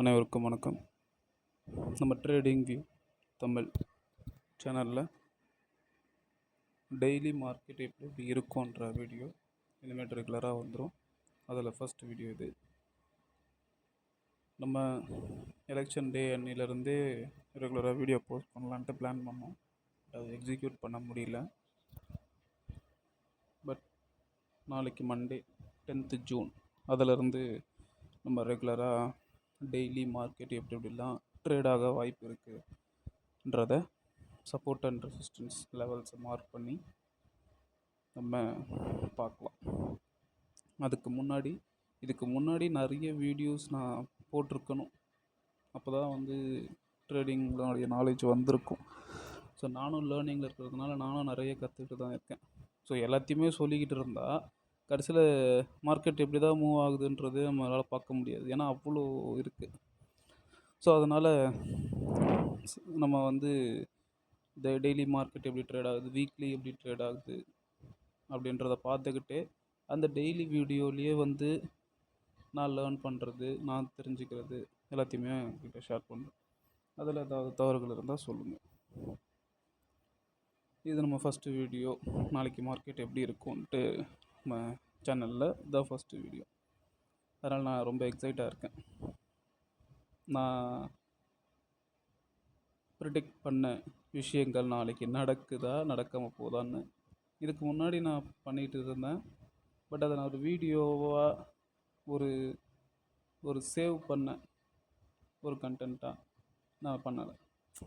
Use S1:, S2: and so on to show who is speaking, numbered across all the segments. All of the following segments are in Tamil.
S1: அனைவருக்கும் வணக்கம். நம்ம ட்ரேடிங் வியூ தமிழ் சேனலில் டெய்லி மார்க்கெட் எப்படி இருக்கும்ன்ற வீடியோ இனிமேல் ரெகுலராக வந்துடும். அதில் ஃபஸ்ட் வீடியோ இது. நம்ம எலெக்ஷன் டே அன்னிலேருந்தே ரெகுலராக வீடியோ போஸ்ட் பண்ணலான்ட்டு பிளான் பண்ணோம். அது எக்ஸிக்யூட் பண்ண முடியல. பட் நாளைக்கு மண்டே 10th ஜூன் அதிலிருந்து நம்ம ரெகுலராக டெய்லி மார்க்கெட் எப்படிலாம் ட்ரேட் ஆக வாய்ப்பு இருக்குன்றத சப்போர்ட் அண்ட் ரெசிஸ்டன்ஸ் லெவல்ஸை மார்க் பண்ணி நம்ம பார்க்கலாம். இதுக்கு முன்னாடி நிறைய வீடியோஸ் நான் போட்டிருக்கணும். அப்போ தான் ட்ரேடிங்களோடைய நாலேஜ் வந்திருக்கும். ஸோ நானும் லேர்னிங்கில் இருக்கிறதுனால நானும் நிறைய கற்றுக்கிட்டு தான் இருக்கேன். ஸோ எல்லாத்தையுமே சொல்லிக்கிட்டு இருந்தால் கடைசியில் மார்க்கெட் எப்படி தான் மூவ் ஆகுதுன்றது நம்மளால் பார்க்க முடியாது. ஏன்னா அவ்வளோ இருக்குது. ஸோ அதனால் நம்ம டெய்லி மார்க்கெட் எப்படி ட்ரேட் ஆகுது, வீக்லி எப்படி ட்ரேட் ஆகுது அப்படின்றத பார்த்துக்கிட்டே அந்த டெய்லி வீடியோலேயே நான் லேர்ன் பண்ணுறது, நான் தெரிஞ்சுக்கிறது எல்லாத்தையுமே கிட்ட ஷேர் பண்ணுறேன். அதில் ஏதாவது தவறுகள் இருந்தால் சொல்லுங்கள். இது நம்ம ஃபஸ்ட்டு வீடியோ. நாளைக்கு மார்க்கெட் எப்படி இருக்கும்ன்ட்டு நம்ம சேனலில் தான் ஃபஸ்ட்டு வீடியோ. அதனால் நான் ரொம்ப எக்ஸைட்டாக இருக்கேன். நான் ப்ரிடிக்ட் பண்ண விஷயங்கள் நாளைக்கு நடக்குதா நடக்காமல் போதான்னு இதுக்கு முன்னாடி நான் பண்ணிகிட்டு இருந்தேன். பட் அதை நான் ஒரு வீடியோவாக ஒரு சேவ் பண்ண ஒரு கண்டென்ட்டாக நான் பண்ணலை.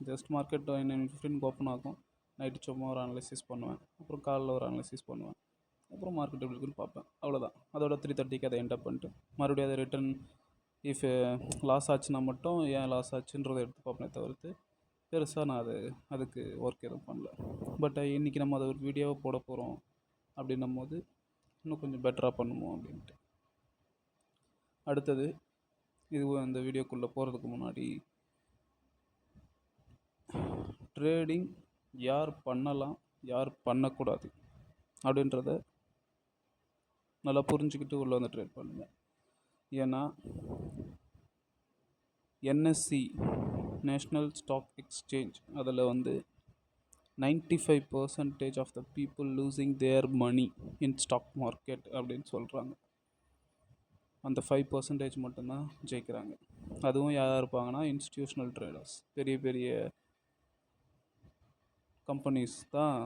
S1: ஜஸ்ட் மார்க்கெட் 9:15 ஓப்பன் ஆகும். நைட்டு சும்மா ஒரு அனலைசிஸ் பண்ணுவேன், அப்புறம் காலைல ஒரு அனலைசிஸ் பண்ணுவேன், அப்புறம் மார்க்கெட் எப்படி இருக்குன்னு பார்ப்பேன். அவ்வளோதான். அதோட 3:30க்கு அதை என்டப் பண்ணிட்டு மறுபடியும் அதை ரிட்டன் இஃப் லாஸ் ஆச்சுன்னா மட்டும் ஏன் லாஸ் ஆச்சுன்றதை எடுத்து பார்ப்பேனே தவிர்த்து பெருசாக நான் அதுக்கு ஒர்க் எதுவும் பண்ணல. பட் இன்றைக்கி நம்ம அதை ஒரு வீடியோவை போட போகிறோம் அப்படின்னும் போது இன்னும் கொஞ்சம் பெட்டராக பண்ணுவோம் அப்படின்ட்டு. அடுத்தது இந்த வீடியோக்குள்ளே போகிறதுக்கு முன்னாடி ட்ரேடிங் யார் பண்ணலாம் யார் பண்ணக்கூடாது அப்படின்றத நல்லா புரிஞ்சுக்கிட்டு உள்ளே ட்ரேட் பண்ணுங்கள். ஏன்னா என்எஸ்சி நேஷ்னல் ஸ்டாக் எக்ஸ்சேஞ்ச் அதில் 95% of the people losing their money in stock market அப்படின்னு சொல்கிறாங்க. அந்த 5% மட்டும்தான் ஜெயிக்கிறாங்க. அதுவும் யாராக இருப்பாங்கன்னா இன்ஸ்டிடியூஷனல் ட்ரேடர்ஸ், பெரிய பெரிய கம்பெனிஸ் தான்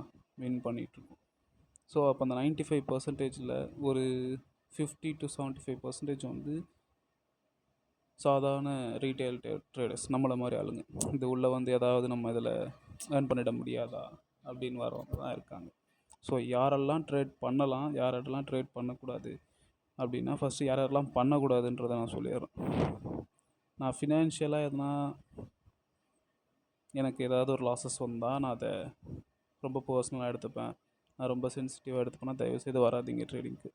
S1: வின் பண்ணிகிட்ருக்கோம். ஸோ அப்போ அந்த 95%ல் ஒரு 50 to 75% சாதாரண ரீட்டைல் ட்ரேடர்ஸ், நம்மளை மாதிரி ஆளுங்க. இது உள்ளே ஏதாவது நம்ம இதில் ஏர்ன் பண்ணிட முடியாதா அப்படின்னு வரவங்க தான் இருக்காங்க. ஸோ யாரெல்லாம் ட்ரேட் பண்ணலாம், யாரெல்லாம் ட்ரேட் பண்ணக்கூடாது அப்படின்னா ஃபஸ்ட்டு யாரெல்லாம் பண்ணக்கூடாதுன்றதை நான் சொல்லிடுறேன். நான் ஃபினான்ஷியலாக எனக்கு ஏதாவது ஒரு லாஸஸ் வந்தால் நான் அதை ரொம்ப பர்சனலாக எடுத்துப்பேன். நான் ரொம்ப சென்சிட்டிவாக எடுத்துப்பேன்னா தயவுசெய்து வராதிங்க ட்ரேடிங்க்கு.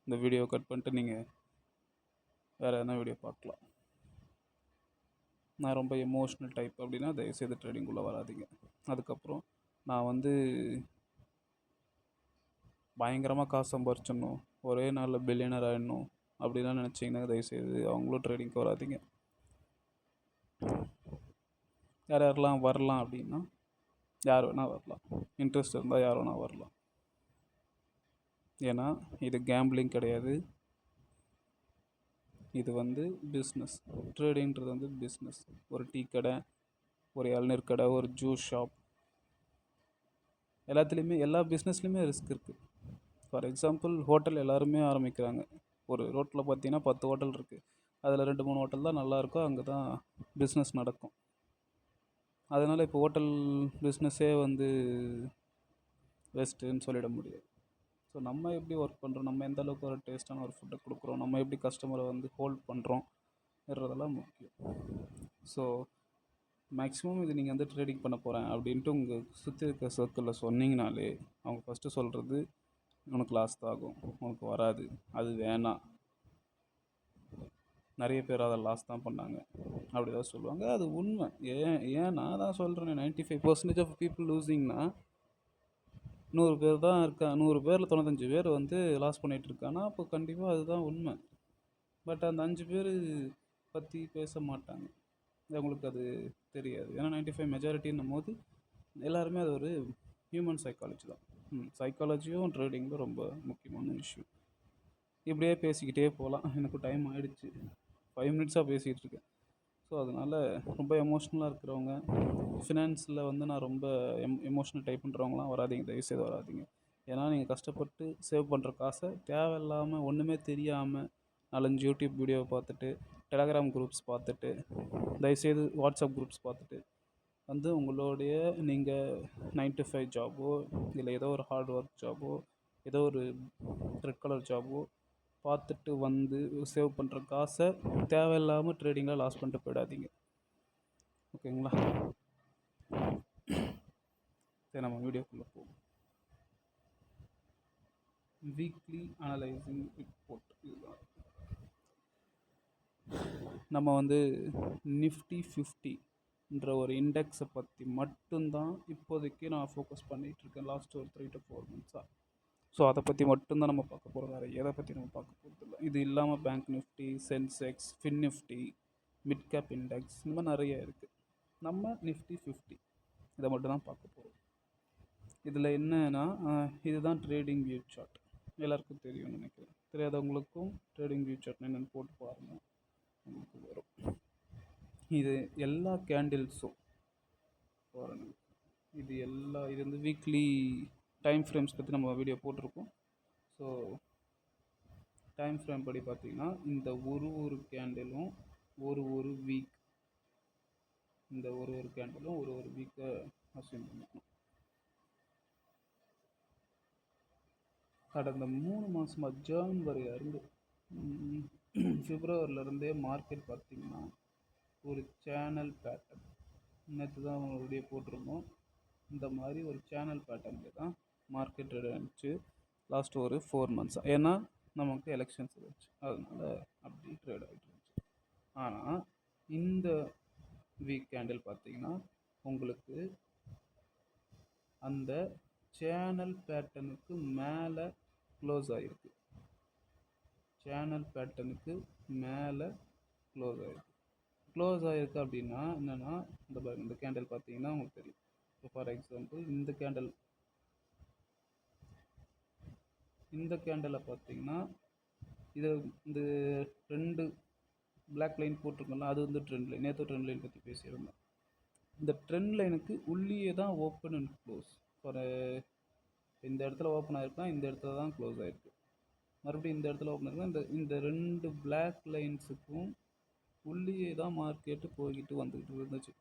S1: இந்த வீடியோ கட் பண்ணிட்டு நீங்கள் வேறு எதனா வீடியோ பார்க்கலாம். நான் ரொம்ப எமோஷ்னல் டைப் அப்படின்னா தயவுசெய்து ட்ரேடிங்குள்ளே வராதிங்க. அதுக்கப்புறம் நான் பயங்கரமாக காசு சம்பாரிச்சிடணும், ஒரே நாளில் பில்லியனர் ஆகிடணும் அப்படின்லாம் நினச்சிங்கன்னா தயவுசெய்து அவங்களும் ட்ரேடிங்க்கு வராதிங்க. யாரெல்லாம் வரலாம் அப்படின்னா யார் வேணால் வரலாம். இன்ட்ரெஸ்ட் இருந்தால் யார் வேணால் வரலாம். ஏன்னா இது கேம்பிளிங் கிடையாது. இது பிஸ்னஸ். ட்ரேடிங்கிறது பிஸ்னஸ். ஒரு டீ கடை, ஒரு இளநீர் கடை, ஒரு ஜூஸ் ஷாப், எல்லா பிஸ்னஸ்லேயுமே ரிஸ்க் இருக்குது. ஃபார் எக்ஸாம்பிள் ஹோட்டல் எல்லாருமே ஆரம்பிக்கிறாங்க. ஒரு ரோட்டில் பார்த்தீங்கன்னா 10 ஹோட்டல் இருக்குது. அதில் 2-3 ஹோட்டல் தான் நல்லாயிருக்கும், அங்கே தான் பிஸ்னஸ் நடக்கும். அதனால் இப்போ ஹோட்டல் பிஸ்னஸே வேஸ்ட்டுன்னு சொல்லிட முடியாது. ஸோ நம்ம எப்படி ஒர்க் பண்ணுறோம், நம்ம எந்த அளவுக்கு ஒரு டேஸ்ட்டான ஒரு ஃபுட்டை கொடுக்குறோம், நம்ம எப்படி கஸ்டமரை ஹோல்ட் பண்ணுறோம்ன்றதெல்லாம் முக்கியம். ஸோ மேக்ஸிமம் இது நீங்கள் ட்ரேடிங் பண்ண போகிறேன் அப்படின்ட்டு உங்கள் சுற்றி இருக்க சர்க்கிளில் சொன்னீங்கனாலே அவங்க ஃபஸ்ட்டு சொல்கிறது உனக்கு லாஸ் தான் ஆகும், உனக்கு வராது, அது வேணாம். நிறைய பேர் அதை லாஸ் தான் பண்ணாங்க அப்படி தான் சொல்லுவாங்க. அது உண்மை. ஏன் நான் தான் சொல்கிறேன், 95% ஆஃப் பீப்புள் லூசிங்னா 100 பேர் தான் இருக்கா. 100 பேரில் 95 பேர் லாஸ் பண்ணிகிட்டு இருக்காங்கன்னா அப்போ கண்டிப்பாக அதுதான் உண்மை. பட் அந்த 5 பேர் பற்றி பேச மாட்டாங்க. அவங்களுக்கு அது தெரியாது. ஏன்னா 95 மெஜாரிட்டின்னும் போது எல்லாருமே அது ஒரு ஹியூமன் சைக்காலஜி தான். சைக்காலஜியும் ட்ரேடிங்கில் ரொம்ப முக்கியமான விஷயம். இப்படியே பேசிக்கிட்டே போகலாம். எனக்கு டைம் ஆகிடுச்சு, 5 மினிட்ஸாக பேசிகிட்டு இருக்கேன். ஸோ அதனால் ரொம்ப எமோஷ்னலாக இருக்கிறவங்க, ஃபினான்ஸில் வந்து நான் ரொம்ப எமோஷ்னல் டைப் பண்ணுறவங்களாம் வராதிங்க, தயவுசெய்து வராதிங்க. ஏன்னா நீங்கள் கஷ்டப்பட்டு சேவ் பண்ணுற காசை தேவையில்லாமல் ஒன்றுமே தெரியாமல் 4-5 யூடியூப் வீடியோவை பார்த்துட்டு, டெலகிராம் குரூப்ஸ் பார்த்துட்டு, தயவுசெய்து வாட்ஸ்அப் குரூப்ஸ் பார்த்துட்டு வந்து உங்களுடைய நீங்கள் 9 to 5 ஜாபோ இல்லை ஏதோ ஒரு ஹார்ட் ஒர்க் ஜாபோ ஏதோ ஒரு ரெட் கலர் ஜாபோ பார்த்துட்டு வந்து சேவ் பண்ணுற காசை தேவையில்லாமல் ட்ரேடிங்கில் லாஸ் பண்ணிட்டு போயிடாதீங்க. ஓகேங்களா? சரி, நம்ம வீடியோக்குள்ளே போவோம். வீக்லி அனலைசிங் ரிப்போர்ட் இதுதான். நம்ம வந்து நிஃப்டி 50ன்ற ஒரு இண்டெக்ஸை பற்றி மட்டும்தான் இப்போதைக்கு நான் ஃபோக்கஸ் பண்ணிகிட்ருக்கேன் லாஸ்ட் ஒரு 3 to 4 months. ஸோ அதை பற்றி மட்டும்தான் நம்ம பார்க்க போகிறோம். வேறு எதை பற்றி நம்ம பார்க்க போகிறது இல்லை. இது இல்லாமல் bank Nifty, Sensex, fin Nifty, mid cap index, இந்த மாதிரி நிறைய இருக்குது. நம்ம நிஃப்டி 50 இதை மட்டும் தான் பார்க்க போகிறோம். இதில் என்னன்னா, இதுதான் ட்ரேடிங் வியூ சார்ட். எல்லாருக்கும் தெரியும்னு நினைக்கிறேன். தெரியாதவங்களுக்கும் ட்ரேடிங் வியூ சார்ட் என்னென்னு போட்டு பாருங்கள், உங்களுக்கு வரும். இது எல்லா கேண்டில்ஸும் பாருங்கள். இது வந்து வீக்லி டைம் ஃப்ரேம்ஸ் பற்றி நம்ம வீடியோ போட்டிருக்கோம். ஸோ டைம் ஃப்ரேம் படி பார்த்திங்கன்னா இந்த ஒரு கேண்டிலும் ஒரு வீக், இந்த ஒரு கேண்டிலும் ஒரு வீக்கை அஸ்யூம் பண்ணிக்கணும். கடந்த 3 மாதமாக ஜான்வரியிலேருந்து பிப்ரவரியிலேருந்தே மார்க்கெட் பார்த்திங்கன்னா ஒரு சேனல் பேட்டர்ன், நேற்று தான் வீடியோ போட்டிருந்தோம். இந்த மாதிரி ஒரு சேனல் பேட்டர்னில் தான் மார்க்கெட் ட்ரேட் ஆகிடுச்சு லாஸ்ட் ஒரு 4 months. ஏன்னா நமக்கு எலெக்ஷன்ஸ் இருந்துச்சு, அதனால் அப்படி ட்ரேட் ஆகிட்டு இருந்துச்சு. ஆனால் இந்த வீக் கேண்டில் பார்த்திங்கன்னா உங்களுக்கு அந்த சேனல் பேட்டர்னுக்கு மேலே க்ளோஸ் ஆகிருக்கு. சேனல் பேட்டர்னுக்கு மேலே க்ளோஸ் ஆகிருக்கு அப்படின்னா என்னென்னா, இந்த கேண்டில் பார்த்தீங்கன்னா உங்களுக்கு தெரியும். இப்போ ஃபார் எக்ஸாம்பிள் இந்த கேண்டலை பார்த்தீங்கன்னா, இது இந்த 2 பிளாக் லைன் போட்டிருக்கோம்ல, அது வந்து ட்ரெண்ட் லைன். நேற்று ட்ரெண்ட் லைன் பற்றி பேசியிருந்தேன். இந்த ட்ரெண்ட் லைனுக்கு உள்ளே தான் ஓப்பன் அண்ட் க்ளோஸ். ஒரு இந்த இடத்துல ஓப்பன் ஆகிருக்குன்னா இந்த இடத்துல தான் க்ளோஸ் ஆகிருக்கு. மறுபடியும் இந்த இடத்துல ஓப்பன் ஆகிருக்குன்னா இந்த 2 பிளாக் லைன்ஸுக்கும் உள்ளே தான் மார்க்கெட்டு போய்கிட்டு வந்துக்கிட்டு இருந்துச்சு.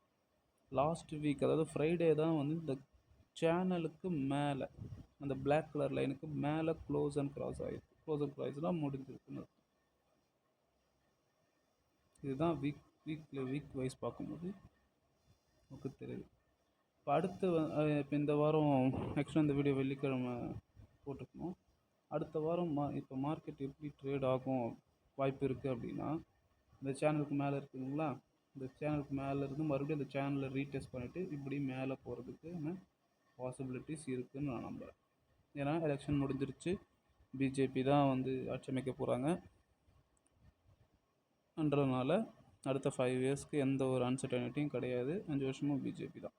S1: லாஸ்ட் வீக், அதாவது ஃப்ரைடே தான் வந்து இந்த சேனலுக்கு மேலே, அந்த பிளாக் கலர் லைனுக்கு மேலே க்ளோஸ் அண்ட் கிராஸ் ஆகிருக்கு. க்ளோஸ் அண்ட் கிராஸ்லாம் முடிஞ்சிருக்குன்னு. இதுதான் வீக் வைஸ் பார்க்கும்போது நமக்கு தெரியுது. இப்போ அடுத்து இப்போ இந்த வாரம் ஆக்சுவலாக இந்த வீடியோ வெள்ளிக்கிழமை போட்டுக்கணும். அடுத்த வாரம் இப்போ மார்க்கெட் எப்படி ட்ரேட் ஆகும் வாய்ப்பு இருக்குது அப்படின்னா, இந்த சேனலுக்கு மேலே இருக்குதுங்களா, இந்த சேனலுக்கு மேலே இருந்து மறுபடியும் இந்த சேனலை ரீடெஸ்ட் பண்ணிவிட்டு இப்படி மேலே போகிறதுக்கு பாசிபிலிட்டிஸ் இருக்குதுன்னு நான் நம்புகிறேன். ஏன்னா எலெக்ஷன் முடிஞ்சிருச்சு, பிஜேபி தான் வந்து ஆட்சி அமைக்க போகிறாங்கன்றதுனால அடுத்த 5 yearsக்கு எந்த ஒரு அன்சர்டனிட்டியும் கிடையாது. 5 வருஷமும் பிஜேபி தான்.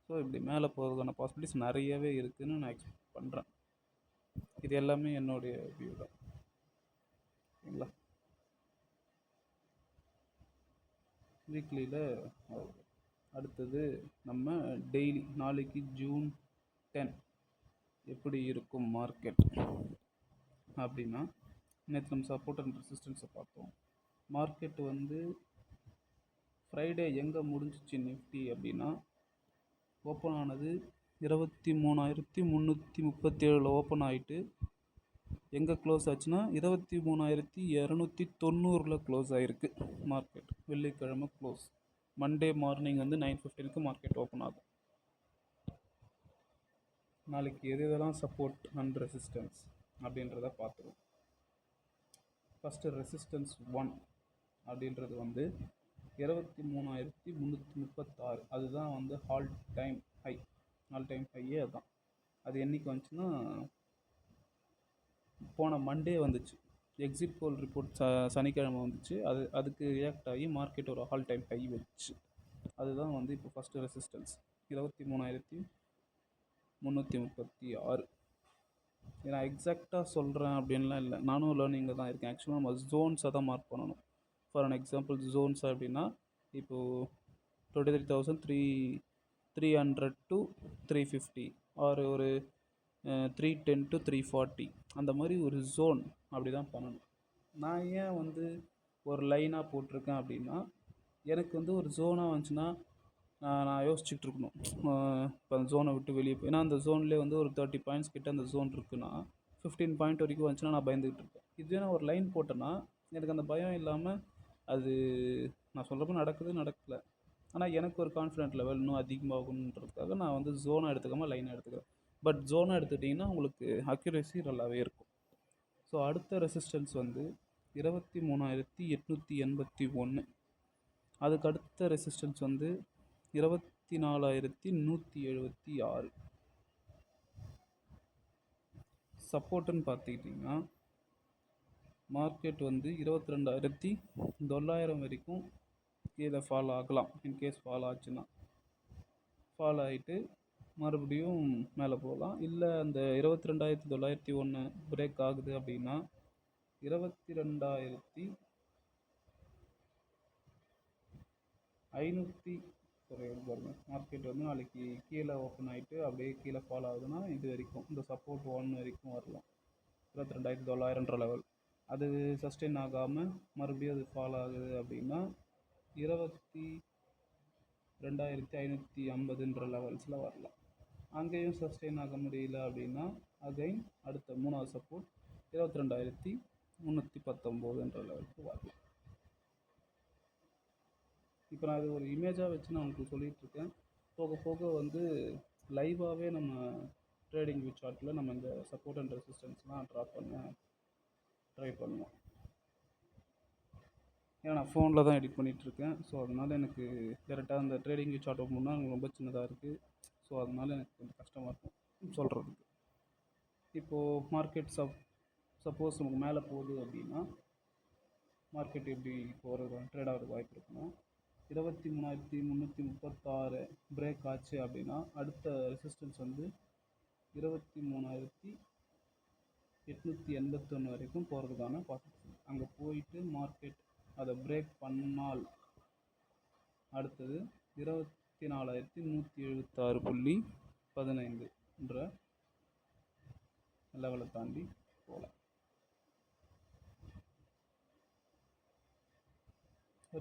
S1: ஸோ இப்படி மேலே போகிறதுக்கான பாசிபிலிட்டிஸ் நிறையவே இருக்குதுன்னு நான் எக்ஸ்பெக்ட் பண்ணுறேன். இது எல்லாமே என்னுடைய வியூ தான். ஓகேங்களா? வீக்லியில் அடுத்தது நம்ம டெய்லி, நாளைக்கு June 10 எப்படி இருக்கும் மார்க்கெட் அப்படின்னா, நேற்று நம்ம சப்போர்ட் அண்ட் ரெசிஸ்டன்ஸை பார்த்தோம். மார்க்கெட் வந்து ஃப்ரைடே எங்கே முடிஞ்சிச்சு நிஃப்டி அப்படின்னா, ஓப்பன் ஆனது 23,337 ஓப்பன் ஆகிட்டு எங்கே க்ளோஸ் ஆச்சுன்னா 23,290 க்ளோஸ் ஆகிருக்கு மார்க்கெட். வெள்ளிக்கிழமை க்ளோஸ். மண்டே மார்னிங் வந்து 9:15 மார்க்கெட் ஓப்பன் ஆகும். நாளைக்கு எதெல்லாம் சப்போர்ட் அண்ட் ரெசிஸ்டன்ஸ் அப்படின்றத பார்த்துருவோம். ஃபஸ்ட்டு ரெசிஸ்டன்ஸ் 1 அப்படின்றது வந்து 23,336. அதுதான் வந்து ஆல் டைம் ஹையே அதுதான். அது என்றைக்கு வந்துச்சுன்னா போன மண்டே வந்துச்சு. எக்ஸிட் போல் ரிப்போர்ட் சனிக்கிழமை வந்துச்சு. அதுக்கு ரியாக்ட் ஆகி மார்க்கெட் ஒரு ஆல் டைம் ஹை வச்சு, அதுதான் வந்து இப்போ ஃபஸ்ட்டு ரெசிஸ்டன்ஸ் 23,336. நான் எக்ஸாக்டாக சொல்கிறேன் அப்படின்லாம் இல்லை, நானும் லேர்னிங்கில் தான் இருக்கேன். ஆக்சுவலாக நம்ம ஜோன்ஸை தான் மார்க் பண்ணணும். ஃபார் அன் எக்ஸாம்பிள் ஜோன்ஸ் அப்படின்னா இப்போது 23,300 to 350 ஆர் ஒரு 310 to 340 அந்த மாதிரி ஒரு ஜோன் அப்படி தான் பண்ணணும். நான் ஏன் வந்து ஒரு லைனாக போட்டிருக்கேன் அப்படின்னா, எனக்கு வந்து ஒரு ஜோனாக வந்துச்சுன்னா நான் யோசிச்சுட்டு இருக்கணும். இப்போ அந்த ஜோனை விட்டு வெளியே போய், ஏன்னா அந்த ஜோன்லேயே வந்து ஒரு 30 பாயிண்ட்ஸ் கிட்ட அந்த ஜோன் இருக்குன்னா 15 பாயிண்ட் வரைக்கும் வந்துச்சுன்னா நான் பயந்துக்கிட்டு இருப்பேன். இதுவே நான் ஒரு லைன் போட்டேன்னா எனக்கு அந்த பயம் இல்லாமல் அது நான் சொல்கிறப்ப நடக்கலை, ஆனால் எனக்கு ஒரு கான்ஃபிடென்ட் லெவல் இன்னும் அதிகமாகணுன்றதுக்காக நான் வந்து ஜோனாக எடுத்துக்காமல் லைனாக எடுத்துக்கிறேன். பட் ஜோனாக எடுத்துக்கிட்டிங்கன்னா உங்களுக்கு அக்யூரேசி நல்லாவே இருக்கும். ஸோ அடுத்த ரெசிஸ்டன்ஸ் வந்து 23,881. அதுக்கு அடுத்த ரெசிஸ்டன்ஸ் வந்து 24,176. சப்போர்ட்டுன்னு பார்த்துக்கிட்டிங்கன்னா மார்க்கெட் வந்து 22,900 வரைக்கும் கீழே ஃபால் ஆகலாம். இன்கேஸ் ஃபால் ஆச்சுன்னா ஃபால் ஆகிட்டு மறுபடியும் மேலே போகலாம். இல்லை அந்த 22,901 பிரேக் ஆகுது அப்படின்னா 22,500 பாருங்கள். மார்க்கெட் வந்து நாளைக்கு கீழே ஓப்பன் ஆகிட்டு அப்படியே கீழே ஃபால் ஆகுதுன்னா இது வரைக்கும் இந்த சப்போர்ட் 1 வரைக்கும் வரலாம். 22,900 லெவல் அது சஸ்டெயின் ஆகாமல் மறுபடியும் அது ஃபால் ஆகுது அப்படின்னா 22,550 லெவல்ஸில் வரலாம். அங்கேயும் சஸ்டெயின் ஆக முடியல அப்படின்னா அகைன் அடுத்த 3வது சப்போர்ட் 22,319 லெவலுக்கு வரலாம். இப்போ நான் இது ஒரு இமேஜாக வச்சு நான் உங்களுக்கு சொல்லிகிட்ருக்கேன். போக போக வந்து லைவாகவே நம்ம ட்ரேடிங் வியூ சார்ட்டில் நம்ம இந்த சப்போர்ட் அண்ட் ரெசிஸ்டன்ஸ்லாம் ட்ரா பண்ண ட்ரை பண்ணுவோம். ஏன்னா நான் ஃபோனில் தான் எடிட் பண்ணிகிட்ருக்கேன். ஸோ அதனால் எனக்கு டேரெக்டாக அந்த ட்ரேடிங் வியூ சார்ட் ஓப்பன் பண்ணால் ரொம்ப சின்னதாக இருக்குது. ஸோ அதனால் எனக்கு கொஞ்சம் கஷ்டமாக இருக்கும் சொல்கிறதுக்கு. இப்போது மார்க்கெட் சப்போஸ் நமக்கு மேலே போகுது அப்படின்னா மார்க்கெட் எப்படி போகிறது ட்ரேட் ஆகிறதுக்கு வாய்ப்பு இருக்குன்னா 23,336 பிரேக் ஆச்சு அப்படின்னா அடுத்த ரெசிஸ்டன்ஸ் வந்து 23,881 வரைக்கும் போகிறதுக்கான பாசிபிலிட்டி. அங்கே போயிட்டு மார்க்கெட் அதை பிரேக் பண்ணால் அடுத்தது 24,176.15 லெவலை தாண்டி போகலாம்.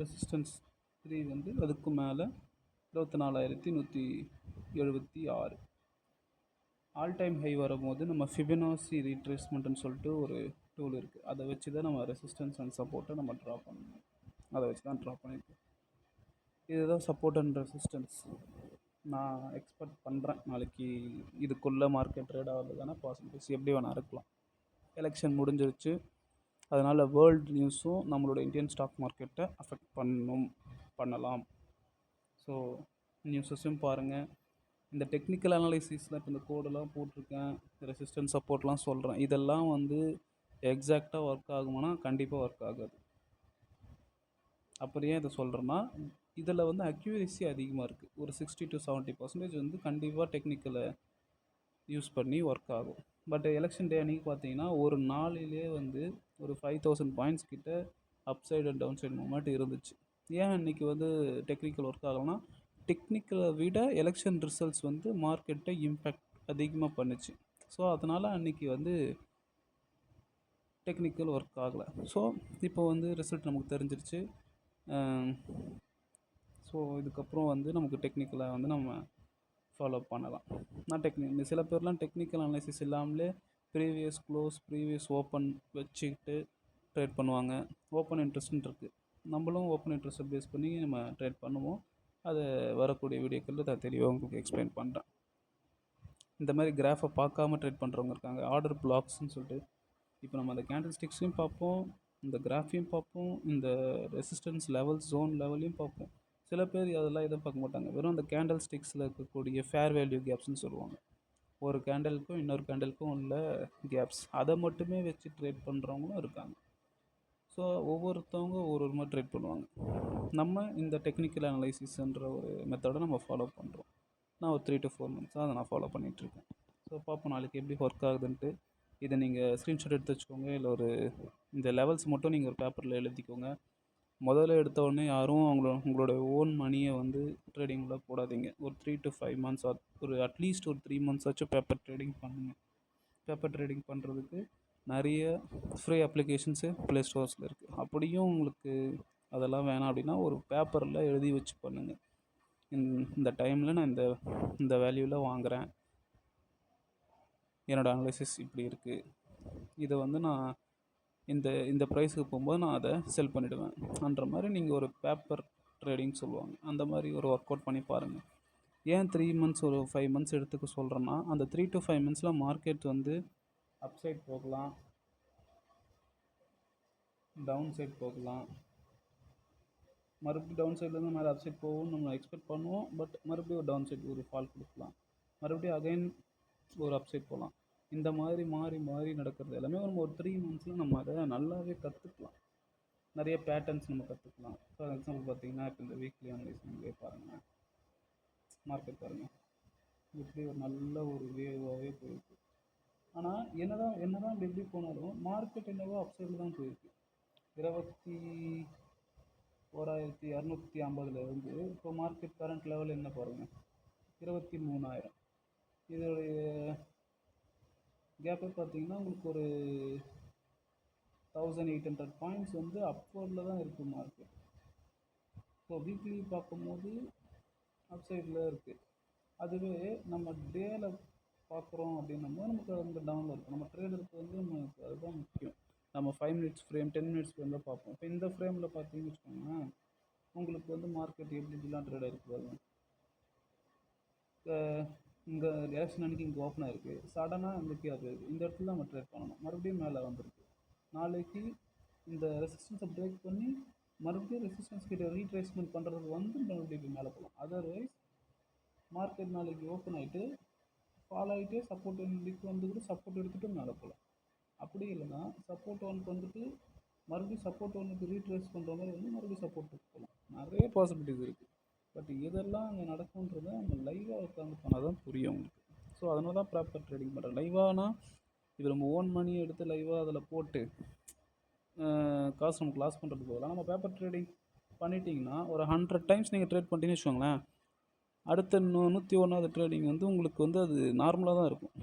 S1: ரெசிஸ்டன்ஸ் 3 வந்து அதுக்கு மேலே 24,176. ஆல் டைம் ஹை வரும்போது நம்ம ஃபிபனாசி ரீட்ரேஸ்மெண்ட்னு சொல்லிட்டு ஒரு டூல் இருக்குது. அதை வச்சு தான் நம்ம ரெசிஸ்டன்ஸ் அண்ட் சப்போர்ட்டை நம்ம ட்ரா பண்ணணும். அதை வச்சு தான் ட்ரா பண்ணியிருக்கோம். இதுதான் சப்போர்ட் அண்ட் ரெசிஸ்டன்ஸ். நான் எக்ஸ்பெக்ட் பண்ணுறேன் நாளைக்கு இதுக்குள்ளே மார்க்கெட் ட்ரேட் ஆகிறதுக்கான பாசிபிலிட்டிஸ் எப்படி வேணால் இருக்கலாம். எலெக்ஷன் முடிஞ்சிருச்சு, அதனால் வேர்ல்டு நியூஸும் நம்மளோட இந்தியன் ஸ்டாக் மார்க்கெட்டை அஃபெக்ட் பண்ணலாம். ஸோ நியூஸஸும் பாருங்கள். இந்த டெக்னிக்கல் அனாலிசிஸில் இப்போ இந்த கோடெல்லாம் போட்டிருக்கேன், ரெசிஸ்டன்ஸ் சப்போர்ட்லாம் சொல்கிறேன். இதெல்லாம் வந்து எக்ஸாக்டாக ஒர்க் ஆகுமானா கண்டிப்பாக ஒர்க் ஆகாது. அப்புறம் ஏன் இதை சொல்கிறேன்னா இதில் வந்து அக்யூரேசி அதிகமாக இருக்குது. ஒரு 60 to 70% வந்து கண்டிப்பாக டெக்னிக்கலை யூஸ் பண்ணி ஒர்க் ஆகும். பட் எலெக்ஷன் டே அன்றைக்கி பார்த்தீங்கன்னா ஒரு நாளிலே வந்து ஒரு 5,000 பாயிண்ட்ஸ் கிட்ட up side and down side movement இருந்துச்சு. ஏன் அன்றைக்கி வந்து டெக்னிக்கல் ஒர்க் ஆகலைன்னா டெக்னிக்கலை விட எலெக்ஷன் ரிசல்ட்ஸ் வந்து மார்க்கெட்டை இம்பேக்ட் அதிகமாக பண்ணுச்சு. ஸோ அதனால் அன்றைக்கி வந்து டெக்னிக்கல் ஒர்க் ஆகலை. ஸோ இப்போ வந்து ரிசல்ட் நமக்கு தெரிஞ்சிருச்சு. ஸோ இதுக்கப்புறம் வந்து நமக்கு டெக்னிக்கலாக வந்து நம்ம ஃபாலோ பண்ணலாம். நான் சில பேர்லாம் டெக்னிக்கல் அனாலிசிஸ் இல்லாமலே ப்ரீவியஸ் க்ளோஸ் ப்ரீவியஸ் ஓப்பன் வச்சுக்கிட்டு ட்ரேட் பண்ணுவாங்க. ஓப்பன் இன்ட்ரெஸ்ட்னு இருக்குது. நம்மளும் ஓப்பன் இன்ட்ரெஸ்ட்டை பேஸ் பண்ணி நம்ம ட்ரேட் பண்ணுவோம். அதை வரக்கூடிய வீடியோக்களில் நான் தெளிவாக உங்களுக்கு எக்ஸ்பிளைன் பண்ணுறேன். இந்த மாதிரி கிராஃபை பார்க்காம ட்ரேட் பண்ணுறவங்க இருக்காங்க, ஆர்டர் பிளாக்ஸ்ன்னு சொல்லிட்டு. இப்போ நம்ம அந்த கேண்டில் ஸ்டிக்ஸையும் பார்ப்போம், இந்த கிராஃபையும் பார்ப்போம், இந்த ரெசிஸ்டன்ஸ் லெவல் ஜோன் லெவலையும் பார்ப்போம். சில பேர் அதெல்லாம் எதுவும் பார்க்க மாட்டாங்க, வெறும் அந்த கேண்டில் ஸ்டிக்ஸில் இருக்கக்கூடிய ஃபேர் வேல்யூ கேப்ஸ்ன்னு சொல்லுவாங்க. ஒரு கேண்டலுக்கும் இன்னொரு கேண்டலுக்கும் உள்ள கேப்ஸ் அதை மட்டுமே வச்சு ட்ரேட் பண்ணுறவங்களும் இருக்காங்க. ஸோ ஒவ்வொருத்தவங்க ஒரு ஒரு மாதிரி ட்ரேட் பண்ணுவாங்க. நம்ம இந்த டெக்னிக்கல் அனலைசிஸ்ன்ற ஒரு மெத்தடை நம்ம ஃபாலோ பண்ணுறோம். நான் ஒரு 3 to 4 மந்த்ஸாக அதை நான் ஃபாலோ பண்ணிகிட்ருக்கேன். ஸோ பார்ப்போம் நாளைக்கு எப்படி ஒர்க் ஆகுதுன்ட்டு. இதை நீங்கள் ஸ்க்ரீன்ஷாட் எடுத்து வச்சுக்கோங்க, இல்லை ஒரு இந்த லெவல்ஸ் மட்டும் நீங்கள் ஒரு பேப்பரில் எழுதிக்கோங்க. முதல்ல எடுத்த உடனே யாரும் உங்களோட ஓன் மணியை வந்து ட்ரேடிங்கில் போடாதீங்க. ஒரு 3 to 5 மந்த்ஸ் ஒரு அட்லீஸ்ட் ஒரு 3 மந்த்ஸ் ஆச்சும் பேப்பர் ட்ரேடிங் பண்ணுங்கள். பேப்பர் ட்ரேடிங் பண்ணுறதுக்கு நிறைய ஃப்ரீ அப்ளிகேஷன்ஸு ப்ளே ஸ்டோர்ஸில் இருக்குது. அப்படியும் உங்களுக்கு அதெல்லாம் வேணாம் அப்படின்னா ஒரு பேப்பரில் எழுதி வச்சு பண்ணுங்கள். இந்த டைமில் நான் இந்த வேல்யூவில் வாங்குகிறேன், என்னோடய அனலைசிஸ் இப்படி இருக்குது, இதை வந்து நான் இந்த ப்ரைஸுக்கு போகும்போது நான் அதை செல் பண்ணிவிடுவேன் அன்ற மாதிரி நீங்கள் ஒரு பேப்பர் ட்ரேடிங் சொல்லுவாங்க, அந்த மாதிரி ஒரு ஒர்க் அவுட் பண்ணி பாருங்கள். ஏன் 3 மந்த்ஸ் ஒரு 5 மந்த்ஸ் எடுத்துக்க சொல்கிறேன்னா, அந்த 3 to 5 மந்த்ஸில் மார்க்கெட் வந்து அப்சைட் போகலாம், டவுன் சைட் போகலாம், மறுபடியும் டவுன் சைட்லேருந்து மேலே அப்சைட் போகும்னு நம்ம எக்ஸ்பெக்ட் பண்ணுவோம். பட் மறுபடியும் ஒரு டவுன் சைட் ஒரு ஃபால் கொடுக்கலாம், மறுபடியும் அகைன் ஒரு அப்சைட் போகலாம். இந்த மாதிரி மாறி மாறி நடக்கிறது எல்லாமே நம்ம ஒரு 3 மந்த்ஸில் நம்ம அதை நல்லாவே கற்றுக்கலாம். நிறைய பேட்டர்ன்ஸ் நம்ம கற்றுக்கலாம். ஃபார் எக்ஸாம்பிள் பார்த்தீங்கன்னா, இப்போ இந்த வீக்லி அனலைஸ் நீங்களே பாருங்கள், மார்க்கெட் பாருங்கள், இப்படி ஒரு நல்ல ஒரு வேவாகவே போயிருக்கு. ஆனால் என்னதான் எப்படி போனாலும் மார்க்கெட் என்னவோ அப்சைடில் தான் போயிருக்கு. 21,250 இப்போ மார்க்கெட் கரண்ட் லெவல் என்ன பாருங்கள், 23,000. இதோடைய கேப்பை பார்த்தீங்கன்னா உங்களுக்கு ஒரு 1,800 பாயிண்ட்ஸ் வந்து அப்வர்டில் தான் இருக்குது மார்க்கெட். ஸோ வீக்லி பார்க்கும்போது அப்சைடில் இருக்குது. அதுவே நம்ம டேயில் பார்க்குறோம் அப்படின்னும் நமக்கு அந்த டவுனில் இருக்கும். நம்ம ட்ரேடருக்கு வந்து நமக்கு அதுதான் முக்கியம். நம்ம 5 மினிட்ஸ் ஃப்ரேம் 10 மினிட்ஸ் ஃப்ரேம் தான் பார்ப்போம். இப்போ இந்த ஃப்ரேமில் பார்த்தீங்கன்னு வச்சுக்கோங்களேன், உங்களுக்கு வந்து மார்க்கெட் எப்படிலாம் ட்ரேட் ஆகிருக்கு. இங்கே எலெக்ஷன் அன்றைக்கி இங்கே ஓப்பன் ஆகிருக்கு, சடனாக இந்த கீழே போயிருக்கு. இந்த இடத்துல நம்ம ட்ரேட் பண்ணணும், மறுபடியும் மேலே வந்திருக்கு. நாளைக்கு இந்த ரெசிஸ்டன்ஸை பிரேக் பண்ணி மறுபடியும் ரெசிஸ்டன்ஸ் கிட்ட ரீட்ரேஸ்மெண்ட் பண்ணுறதுக்கு வந்து மறுபடியும் மேலே போகலாம். அதர்வைஸ் மார்க்கெட் நாளைக்கு ஓப்பன் ஆகிட்டு ஃபால் ஆகிட்டே சப்போர்ட் ஒன்றுக்கு வந்து கூட சப்போர்ட் எடுத்துகிட்டு மேலே போகலாம். அப்படி இல்லைன்னா சப்போர்ட் ஒன்றுக்கு வந்துட்டு மறுபடியும் சப்போர்ட் ஒன்றுக்கு ரீட்ரேஸ் பண்ணுற மாதிரி வந்து மறுபடியும் சப்போர்ட் போகலாம். நிறைய பாசிபிலிட்டிஸ் இருக்குது. பட் இதெல்லாம் அங்கே நடக்கும்ன்றதை நம்ம லைவாக உட்காந்து பண்ணால் தான் புரியும் உங்களுக்கு. ஸோ அதனால தான் ப்ராப்பர் ட்ரேடிங் பண்ணுறேன். லைவானா இது நம்ம ஓன் மணியை எடுத்து லைவாக அதில் போட்டு காசு நமக்கு லாஸ் பண்ணுறதுக்கு பதிலாக நம்ம பேப்பர் ட்ரேடிங் பண்ணிட்டீங்கன்னா ஒரு 100 டைம்ஸ் நீங்கள் ட்ரேட் பண்ணிட்டீங்கன்னு வச்சுக்கோங்களேன், அடுத்த 101வது ட்ரேடிங் வந்து உங்களுக்கு வந்து அது நார்மலாக தான் இருக்கும்.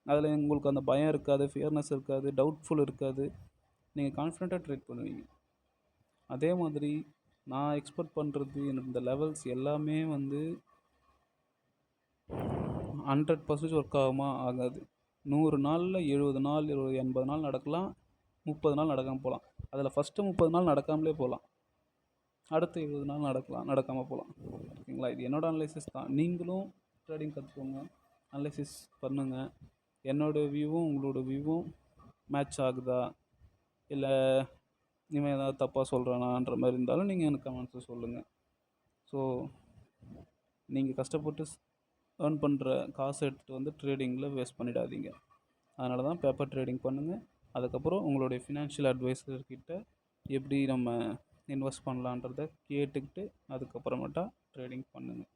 S1: அதில் உங்களுக்கு அந்த பயம் இருக்காது, ஃபியர்னஸ் இருக்காது, டவுட்ஃபுல் இருக்காது. நீங்கள் கான்ஃபிடெண்ட்டாக ட்ரேட் பண்ணுவீங்க. அதே மாதிரி நான் எக்ஸ்பெக்ட் பண்ணுறது இந்த லெவல்ஸ் எல்லாமே வந்து 100% ஒர்க் ஆகுமா ஆகாது. 100 நாளில் 70 நாள் 80 நாள் நடக்கலாம், 30 நாள் நடக்காமல் போகலாம். அதில் ஃபஸ்ட்டு 30 நாள் நடக்காமலே போகலாம், அடுத்த 20 நாள் நடக்காமல் போகலாம். ஓகேங்களா? இது என்னோடய அனலைசிஸ் தான். நீங்களும் ட்ரேடிங் கற்றுக்கோங்க, அனலைசிஸ் பண்ணுங்கள். என்னோடய வியூவும் உங்களோட வியூவும் மேட்ச் ஆகுதா, இல்லை இவன் ஏதாவது தப்பாக சொல்கிறானான்ற மாதிரி இருந்தாலும் நீங்கள் எனக்கு கமெண்ட்ஸில் சொல்லுங்கள். ஸோ நீங்கள் கஷ்டப்பட்டு ஏர்ன் பண்ணுற காசை எடுத்துகிட்டு வந்து ட்ரேடிங்கில் வேஸ்ட் பண்ணிடாதீங்க. அதனால தான் பேப்பர் ட்ரேடிங் பண்ணுங்கள். அதுக்கப்புறம் உங்களுடைய ஃபினான்ஷியல் அட்வைசர்கிட்ட எப்படி நம்ம இன்வெஸ்ட் பண்ணலான்றதை கேட்டுக்கிட்டு அதுக்கப்புறமேட்டா ட்ரேடிங் பண்ணுங்கள்.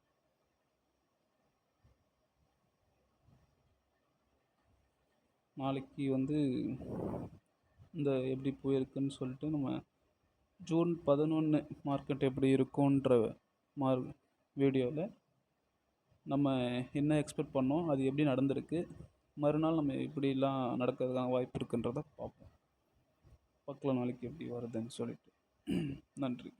S1: நாளைக்கு வந்து இந்த எப்படி போயிருக்குன்னு சொல்லிட்டு நம்ம ஜூன் 11 மார்க்கெட் எப்படி இருக்குன்ற வீடியோவில் நம்ம என்ன எக்ஸ்பெக்ட் பண்ணோம், அது எப்படி நடந்திருக்கு, மறுநாள் நம்ம எப்படிலாம் நடக்கிறதுக்கான வாய்ப்பு இருக்குன்றதை பார்ப்போம். பார்க்கலாம் நாளைக்கு எப்படி வருதுன்னு சொல்லிட்டு. நன்றி.